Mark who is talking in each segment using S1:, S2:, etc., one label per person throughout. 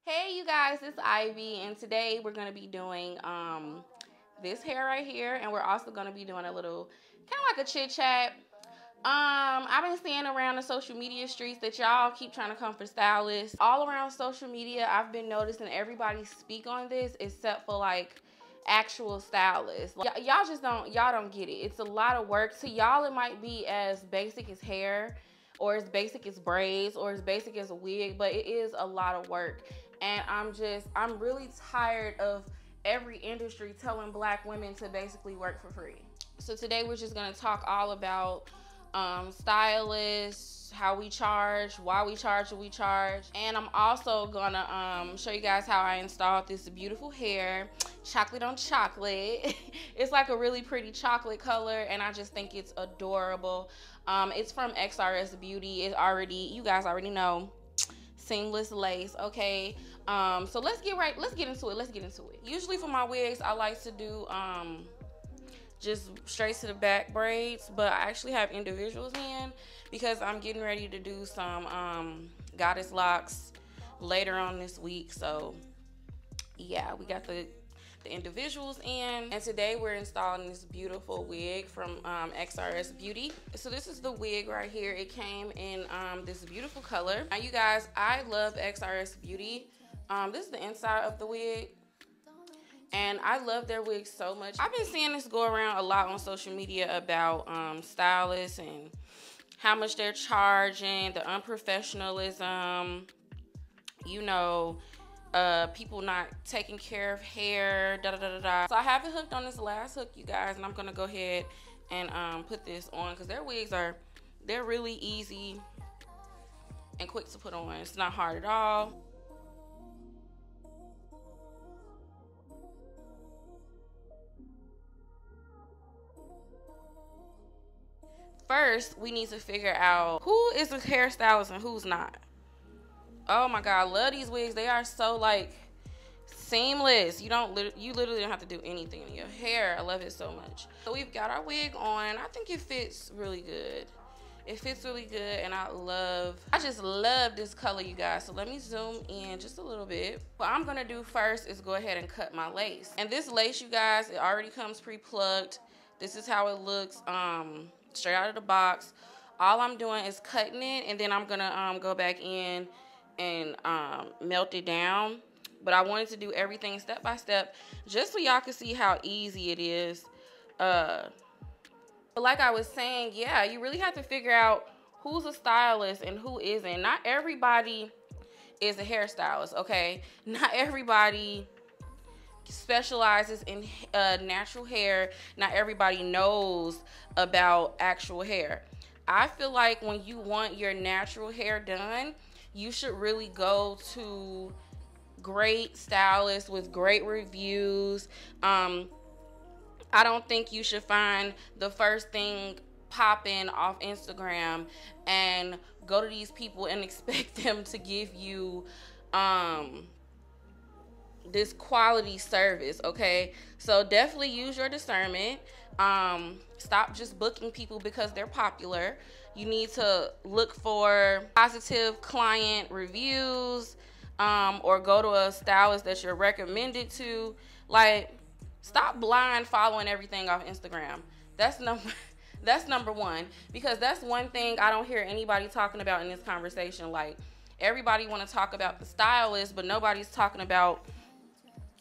S1: Hey you guys, it's Ivy, and today we're gonna be doing this hair right here, and we're also gonna be doing a little kind of like a chit chat. I've been seeing around the social media streets that y'all keep trying to come for stylists. All around social media, I've been noticing everybody speak on this except for like actual stylists. Like, y'all don't get it. It's a lot of work. To y'all, it might be as basic as hair, or as basic as braids, or as basic as a wig, but it is a lot of work. And I'm really tired of every industry telling black women to basically work for free. So today we're just gonna talk all about stylists, how we charge, why we charge what we charge. And I'm also gonna show you guys how I installed this beautiful hair, chocolate on chocolate. It's like a really pretty chocolate color, and I just think it's adorable. It's from XrsBeauty. You guys already know, seamless lace. Okay, so let's get into it. Usually for my wigs, I like to do just straight to the back braids, but I actually have individuals in because I'm getting ready to do some goddess locks later on this week. So yeah, we got the individuals in, and today we're installing this beautiful wig from XrsBeauty. So this is the wig right here. It came in this beautiful color. Now you guys, I love XrsBeauty. This is the inside of the wig, and I love their wigs so much. I've been seeing this go around a lot on social media about stylists and how much they're charging, the unprofessionalism, you know, people not taking care of hair, So I have it hooked on this last hook, you guys, and I'm gonna go ahead and put this on because their wigs they're really easy and quick to put on. It's not hard at all. First, we need to figure out who is a hairstylist and who's not. Oh my god, I love these wigs. They are so like seamless. You literally don't have to do anything in your hair. I love it so much. So we've got our wig on. I think it fits really good. It fits really good, and I just love this color, you guys. So let me zoom in just a little bit. What I'm gonna do first is go ahead and cut my lace. And this lace, you guys, it already comes pre-plucked. This is how it looks straight out of the box. All I'm doing is cutting it, and then I'm gonna go back in and melt it down. But I wanted to do everything step by step just so y'all can see how easy it is. But like I was saying, yeah, you really have to figure out who's a stylist and who isn't. Not everybody is a hairstylist, okay? Not everybody specializes in natural hair. Not everybody knows about actual hair. I feel like when you want your natural hair done, you should really go to great stylists with great reviews. I don't think you should find the first thing popping off Instagram and go to these people and expect them to give you this quality service, okay? So definitely use your discernment. Stop just booking people because they're popular. You need to look for positive client reviews, or go to a stylist that you're recommended to. Like, stop blind following everything off Instagram. That's number one, because that's one thing I don't hear anybody talking about in this conversation. Like, everybody want to talk about the stylist, but nobody's talking about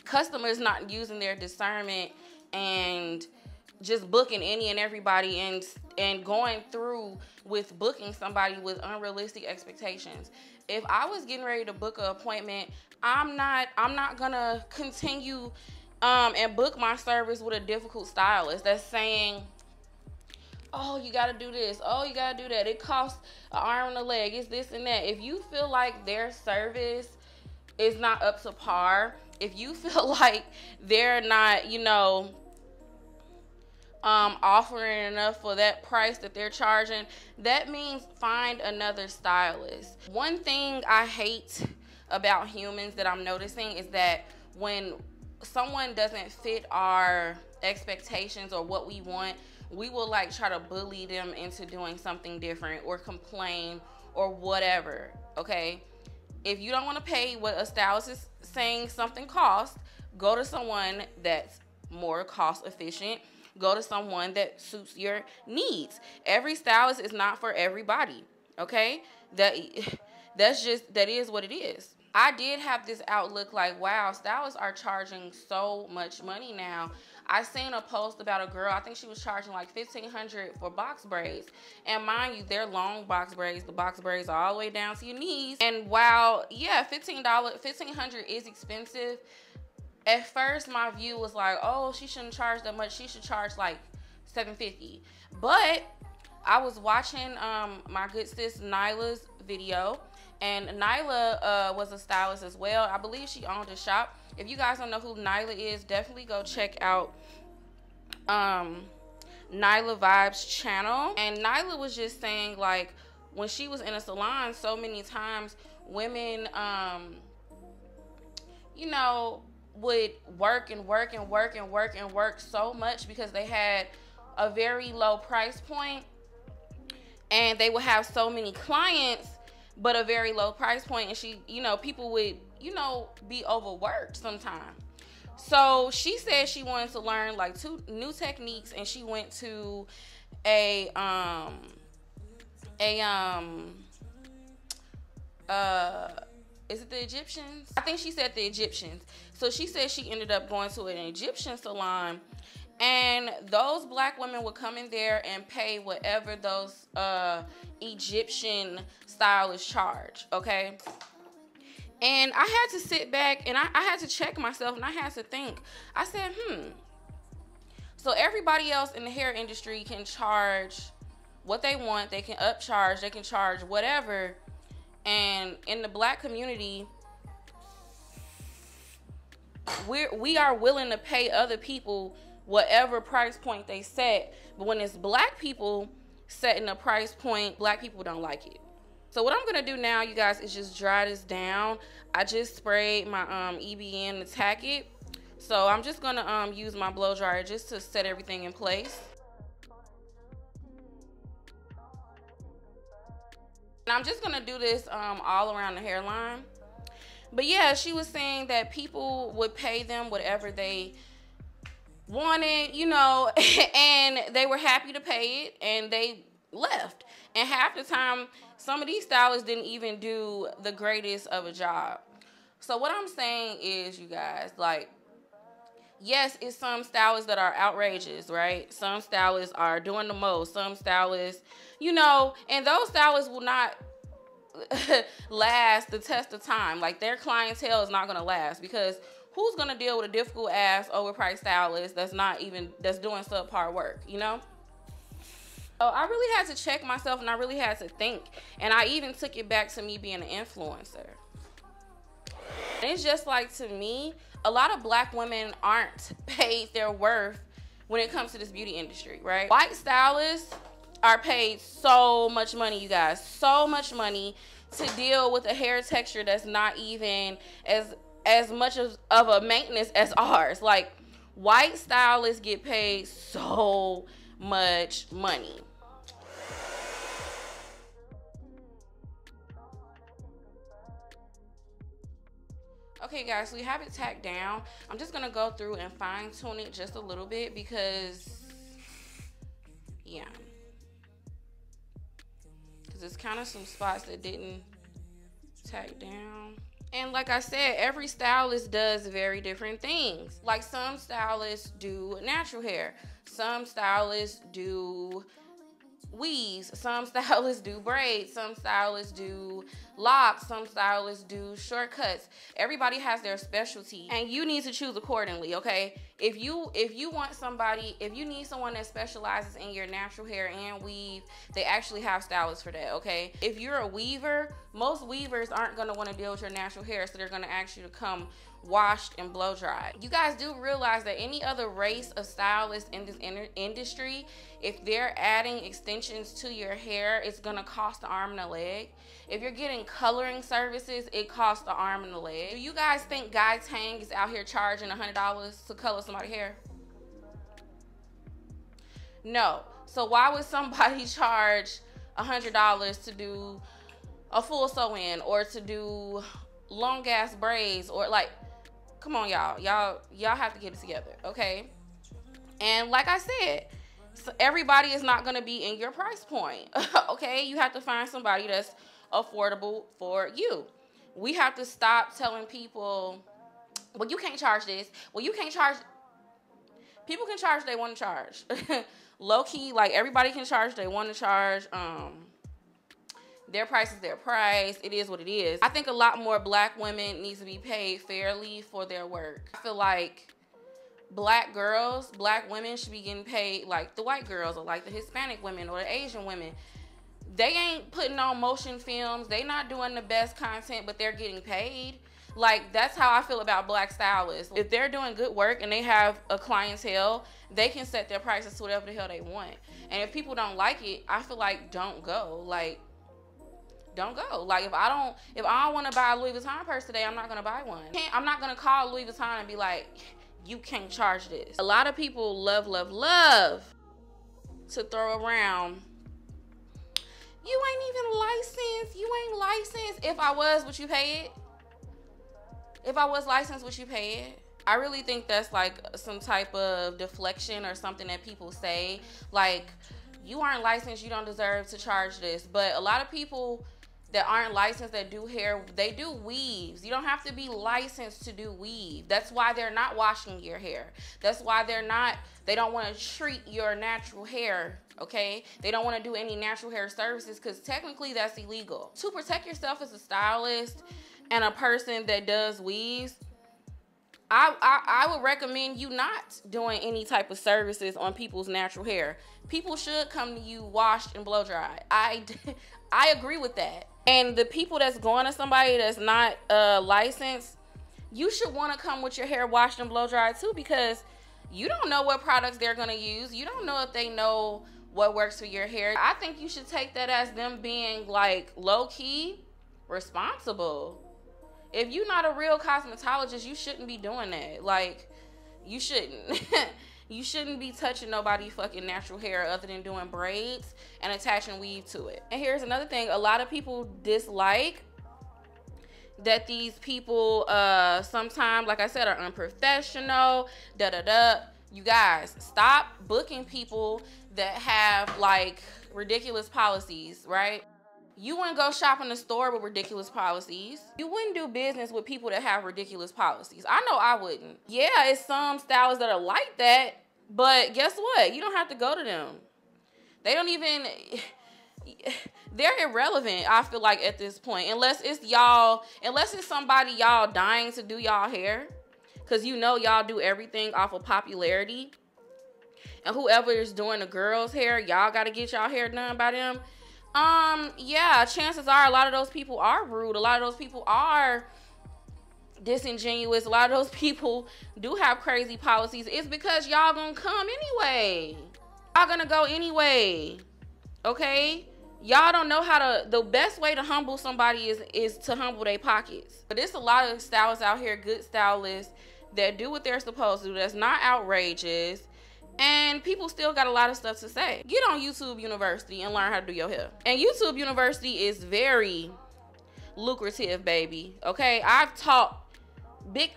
S1: customers not using their discernment and just booking any and everybody and going through with booking somebody with unrealistic expectations. If I was getting ready to book an appointment, I'm not gonna continue and book my service with a difficult stylist that's saying, oh, you gotta do this, oh, you gotta do that, it costs an arm and a leg, it's this and that. If you feel like their service is not up to par, if you feel like they're not, you know, offering enough for that price that they're charging, that means find another stylist. One thing I hate about humans that I'm noticing is that when someone doesn't fit our expectations or what we want, we will like try to bully them into doing something different or complain or whatever, okay? if you don't want to pay what a stylist is saying something costs, go to someone that's more cost efficient. Go to someone that suits your needs. Every stylist is not for everybody, okay? That is what it is. I did have this outlook like, wow, stylists are charging so much money now. I seen a post about a girl, I think she was charging like $1,500 for box braids. And mind you, they're long box braids. The box braids are all the way down to your knees. And while, yeah, $1,500 is expensive, at first my view was like, oh, she shouldn't charge that much. She should charge like $750. But I was watching my good sis Nyla's video, and Nyla was a stylist as well. I believe she owned a shop. If you guys don't know who Nyla is, definitely go check out Nyla Vibes channel. And Nyla was just saying, like, when she was in a salon, so many times women, you know, would work and work and work and work and work so much because they had a very low price point, and they would have so many clients but a very low price point, and she, you know, people would, you know, be overworked sometimes. So she said she wanted to learn like 2 new techniques, and she went to is it the Egyptians? I think she said the Egyptians. So she said she ended up going to an Egyptian salon, and those black women would come in there and pay whatever those Egyptian stylists charge, okay? And I had to sit back and I had to check myself, and I had to think. I said, so everybody else in the hair industry can charge what they want. They can upcharge, they can charge whatever. And in the black community, we are willing to pay other people whatever price point they set. But when it's black people setting a price point, black people don't like it. So what I'm gonna do now, you guys, is just dry this down. I just sprayed my EBN to tack it. So I'm just gonna use my blow dryer just to set everything in place. And I'm just gonna do this all around the hairline. But yeah, she was saying that people would pay them whatever they wanted, you know, and they were happy to pay it, and they left. And half the time, some of these stylists didn't even do the greatest of a job. So what I'm saying is, you guys, like, yes, it's some stylists that are outrageous, right? Some stylists are doing the most. Some stylists, you know, and those stylists will not last the test of time. Like, their clientele is not going to last, because who's going to deal with a difficult ass overpriced stylist that's doing subpar work, you know? So I really had to check myself, and I really had to think, and I even took it back to me being an influencer. And it's just like, to me, a lot of black women aren't paid their worth when it comes to this beauty industry, right? White stylists are paid so much money, you guys, so much money to deal with a hair texture that's not even as much of a maintenance as ours. Like, white stylists get paid so much money. Okay, guys, so we have it tacked down. I'm just gonna go through and fine tune it just a little bit, because, yeah, because it's kind of some spots that didn't tack down. And like I said, every stylist does very different things. Like, some stylists do natural hair, some stylists do weaves, some stylists do braids, some stylists do locks, some stylists do shortcuts. Everybody has their specialty, and you need to choose accordingly, okay? If you want somebody, if you need someone that specializes in your natural hair and weave, they actually have stylists for that, okay? If you're a weaver, most weavers aren't going to want to deal with your natural hair, so they're going to ask you to come washed and blow dried. You guys do realize that any other race of stylists in this industry, if they're adding extensions to your hair, it's gonna cost an arm and a leg. If you're getting coloring services, it costs an arm and a leg. Do you guys think Guy Tang is out here charging $100 to color somebody's hair? No. So why would somebody charge $100 to do a full sew-in or to do long ass braids, or like, come on, y'all have to get it together, okay? And like I said, so everybody is not gonna be in your price point. Okay, you have to find somebody that's affordable for you. We have to stop telling people, well, you can't charge this, well, you can't charge. People can charge they want to charge. Low key, like, everybody can charge they want to charge. Their price is their price. It is what it is. I think a lot more black women needs to be paid fairly for their work. I feel like black girls, black women should be getting paid like the white girls, or like the Hispanic women or the Asian women. They ain't putting on motion films. They not doing the best content, but they're getting paid. Like, that's how I feel about black stylists. If they're doing good work and they have a clientele, they can set their prices to whatever the hell they want. And if people don't like it, I feel like don't go. Like, don't go. Like, if I don't want to buy a Louis Vuitton purse today, I'm not going to buy one. I'm not going to call Louis Vuitton and be like, you can't charge this. A lot of people love to throw around, you ain't even licensed. You ain't licensed. If I was, would you pay it? If I was licensed, would you pay it? I really think that's like some type of deflection or something that people say. Like, you aren't licensed, you don't deserve to charge this. But a lot of people that aren't licensed that do hair, they do weaves. You don't have to be licensed to do weave. That's why they're not washing your hair. That's why they don't want to treat your natural hair, okay? They don't want to do any natural hair services because technically that's illegal. To protect yourself as a stylist and a person that does weaves, I would recommend you not doing any type of services on people's natural hair. People should come to you washed and blow dried. I agree with that. And the people that's going to somebody that's not licensed, you should want to come with your hair washed and blow dried too, because you don't know what products they're going to use. You don't know if they know what works for your hair. I think you should take that as them being like low-key responsible. If you're not a real cosmetologist, you shouldn't be doing that. Like, you shouldn't. You shouldn't be touching nobody's fucking natural hair other than doing braids and attaching weave to it. And here's another thing. A lot of people dislike that these people sometimes, like I said, are unprofessional, You guys, stop booking people that have like ridiculous policies, right? You wouldn't go shop in the store with ridiculous policies. You wouldn't do business with people that have ridiculous policies. I know I wouldn't. Yeah, it's some stylists that are like that, but guess what? You don't have to go to them. They don't even, they're irrelevant, I feel like, at this point. Unless it's somebody y'all dying to do y'all hair. Because you know y'all do everything off of popularity. And whoever is doing the girls' hair, y'all got to get y'all hair done by them. Yeah, chances are a lot of those people are rude. A lot of those people are disingenuous. A lot of those people do have crazy policies. It's because y'all gonna come anyway. Y'all gonna go anyway. Okay? Y'all don't know how to, the best way to humble somebody is to humble their pockets. But there's a lot of stylists out here, good stylists, that do what they're supposed to do, that's not outrageous. And people still got a lot of stuff to say. Get on YouTube University and learn how to do your hair. And YouTube University is very lucrative, baby. Okay? I've taught big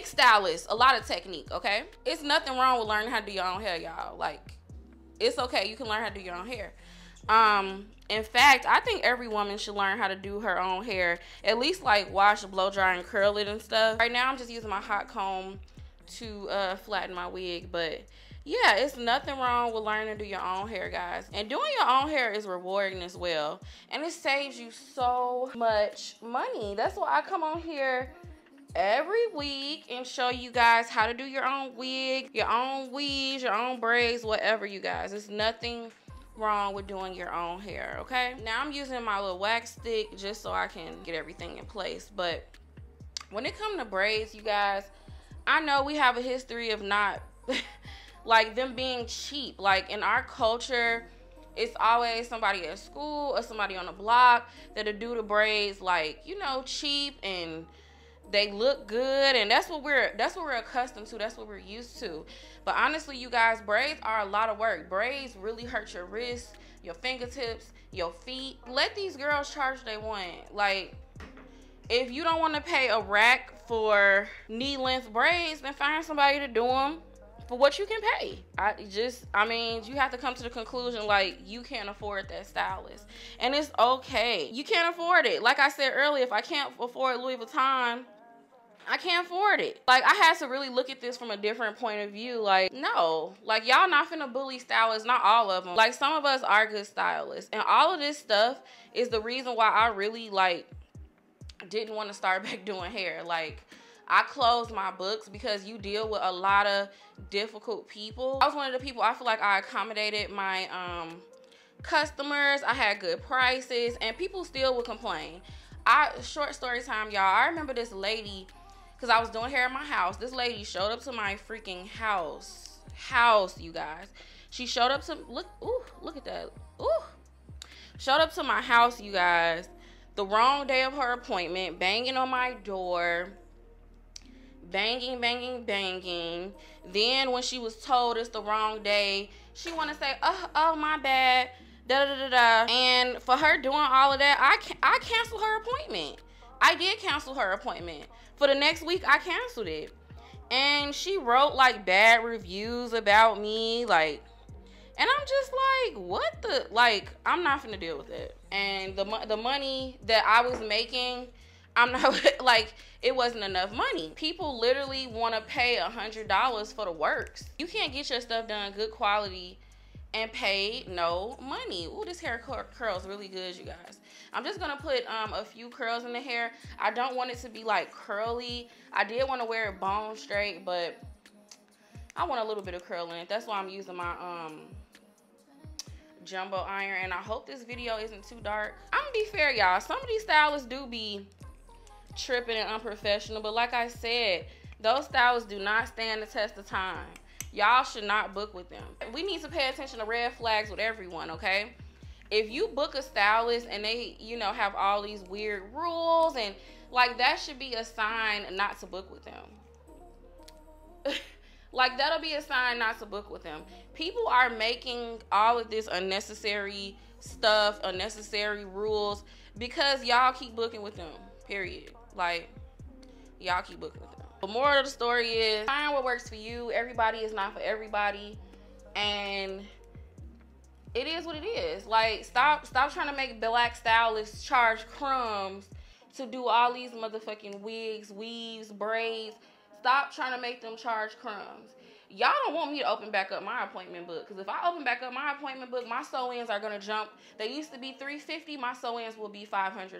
S1: stylists a lot of technique, okay? It's nothing wrong with learning how to do your own hair, y'all. Like, it's okay. You can learn how to do your own hair. In fact, I think every woman should learn how to do her own hair. At least like wash, blow dry, and curl it and stuff. Right now, I'm just using my hot comb to flatten my wig, but yeah, it's nothing wrong with learning to do your own hair, guys. And doing your own hair is rewarding as well, and it saves you so much money. That's why I come on here every week and show you guys how to do your own wig, your own weaves, your own braids, whatever, you guys. There's nothing wrong with doing your own hair, okay? Now I'm using my little wax stick just so I can get everything in place. But when it comes to braids, you guys, I know we have a history of not like them being cheap. Like in our culture, it's always somebody at school or somebody on the block that'll do the braids like, you know, cheap, and they look good, and that's what we're accustomed to. That's what we're used to. But honestly, you guys, braids are a lot of work. Braids really hurt your wrists. your fingertips, your feet. Let these girls charge they want. Like, if you don't want to pay a rack for knee-length braids, then find somebody to do them for what you can pay. I mean, you have to come to the conclusion, like, you can't afford that stylist. And it's okay. You can't afford it. Like I said earlier, if I can't afford Louis Vuitton, I can't afford it. Like, I had to really look at this from a different point of view. Like, no. Like, y'all not finna bully stylists. Not all of them. Like, some of us are good stylists. And all of this stuff is the reason why I really, like, didn't want to start back doing hair. Like, I closed my books because you deal with a lot of difficult people. I was one of the people, I feel like I accommodated my customers. I had good prices, and people still would complain. Short story time, y'all. I remember this lady, because I was doing hair in my house. This lady showed up to my freaking house, you guys. She showed up to, look at that. Ooh. Showed up to my house, you guys, the wrong day of her appointment, banging on my door. Banging. Then when she was told it's the wrong day, she want to say, oh, my bad, da-da-da-da. And for her doing all of that, I canceled her appointment. I did cancel her appointment. For the next week, I canceled it. And she wrote, like, bad reviews about me, like, and I'm just like, what the, like, I'm not finna deal with it. And the money that I was making, I'm not, like, it wasn't enough money. People literally want to pay $100 for the works. You can't get your stuff done good quality and pay no money. Ooh, this hair curls really good, you guys. I'm just gonna put a few curls in the hair. I don't want it to be like curly. I did want to wear it bone straight, but I want a little bit of curl in it. That's why I'm using my jumbo iron. And I hope this video isn't too dark. I'm gonna be fair, y'all. Some of these stylists do be tripping and unprofessional, but like I said, those stylists do not stand the test of time. Y'all should not book with them. We need to pay attention to red flags with everyone, okay? If you book a stylist and they, you know, have all these weird rules, and like, that should be a sign not to book with them. Like, that'll be a sign not to book with them. People are making all of this unnecessary stuff, unnecessary rules, because y'all keep booking with them, period. Like, y'all keep booking with them. The moral of the story is, find what works for you. Everybody is not for everybody, and it is what it is. Like, stop trying to make black stylists charge crumbs to do all these motherfucking wigs, weaves, braids. Stop trying to make them charge crumbs. Y'all don't want me to open back up my appointment book, because if I open back up my appointment book, my sew-ins are gonna jump. They used to be $350. My sew-ins will be $500.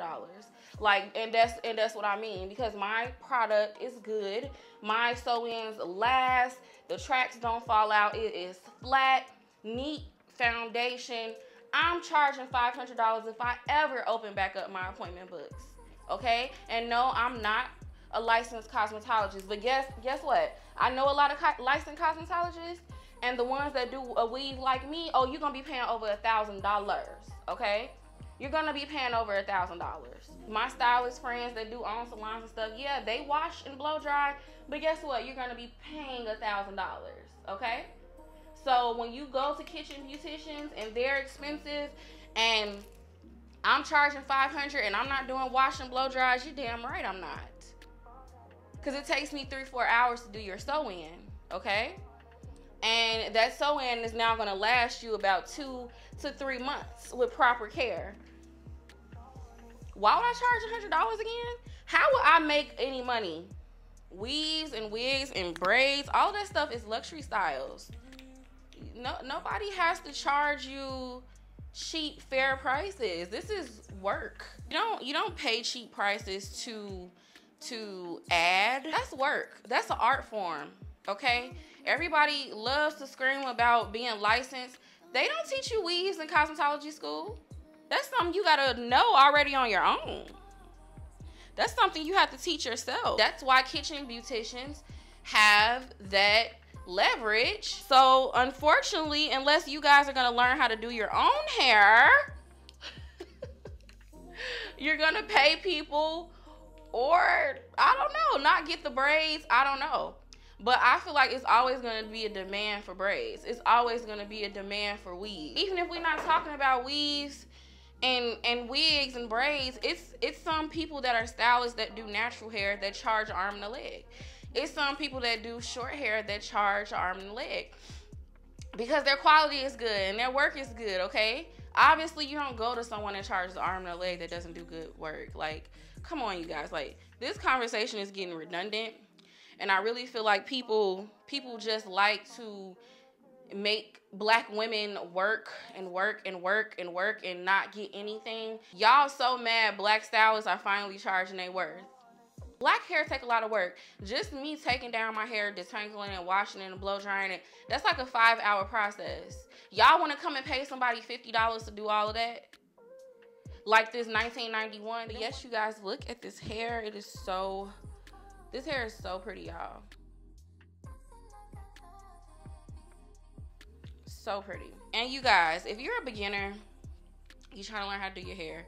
S1: Like, and that's what I mean, because my product is good. My sew-ins last. The tracks don't fall out. It is flat, neat foundation. I'm charging $500 if I ever open back up my appointment books. Okay? And no, I'm not a licensed cosmetologist, but guess what? I know a lot of licensed cosmetologists, and the ones that do a weave like me, oh, you're gonna be paying over $1,000, okay? You're gonna be paying over $1,000. My stylist friends that do own salons and stuff, yeah, they wash and blow dry, but guess what? You're gonna be paying $1,000, okay? So when you go to kitchen beauticians and they're expensive, and I'm charging $500 and I'm not doing wash and blow dries, you're damn right I'm not. Because it takes me 3-4 hours to do your sew-in, okay? And that sew-in is now going to last you about 2 to 3 months with proper care. Why would I charge $100 again? How would I make any money? Weaves and wigs and braids, all that stuff is luxury styles. Nobody has to charge you cheap, fair prices. This is work. You don't pay cheap prices to add. That's work. That's an art form, okay? Everybody loves to scream about being licensed. They don't teach you weaves in cosmetology school. That's something you gotta know already on your own. That's something you have to teach yourself. That's why kitchen beauticians have that leverage. So unfortunately, unless you guys are gonna learn how to do your own hair, you're gonna pay people, or I don't know, not get the braids. I don't know. But I feel like it's always going to be a demand for braids. It's always going to be a demand for weaves. Even if we're not talking about weaves and wigs and braids, it's some people that are stylists that do natural hair that charge an arm and a leg. It's some people that do short hair that charge an arm and a leg because their quality is good and their work is good, okay? Obviously, you don't go to someone that charges an arm and a leg that doesn't do good work. Like, come on, you guys. Like, this conversation is getting redundant. And I really feel like people just like to make black women work and work and work and work and not get anything. Y'all so mad black stylists are finally charging their worth. Black hair take a lot of work. Just me taking down my hair, detangling and washing it and blow drying it, that's like a 5-hour process. Y'all want to come and pay somebody $50 to do all of that? Like this 1991? But yes, you guys, look at this hair. This hair is so pretty, y'all. So pretty. And you guys, if you're a beginner, you're trying to learn how to do your hair,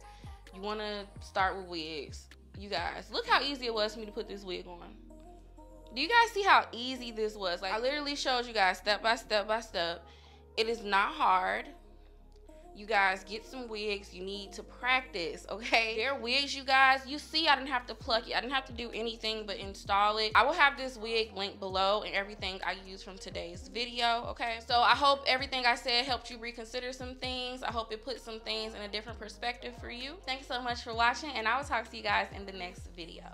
S1: you want to start with wigs. You guys, look how easy it was for me to put this wig on. Do you guys see how easy this was? Like, I literally showed you guys step by step by step. It is not hard. You guys, get some wigs. You need to practice, okay? They're wigs, you guys. You see, I didn't have to pluck it. I didn't have to do anything but install it. I will have this wig linked below and everything I used from today's video, okay? So I hope everything I said helped you reconsider some things. I hope it put some things in a different perspective for you. Thanks so much for watching, and I will talk to you guys in the next video.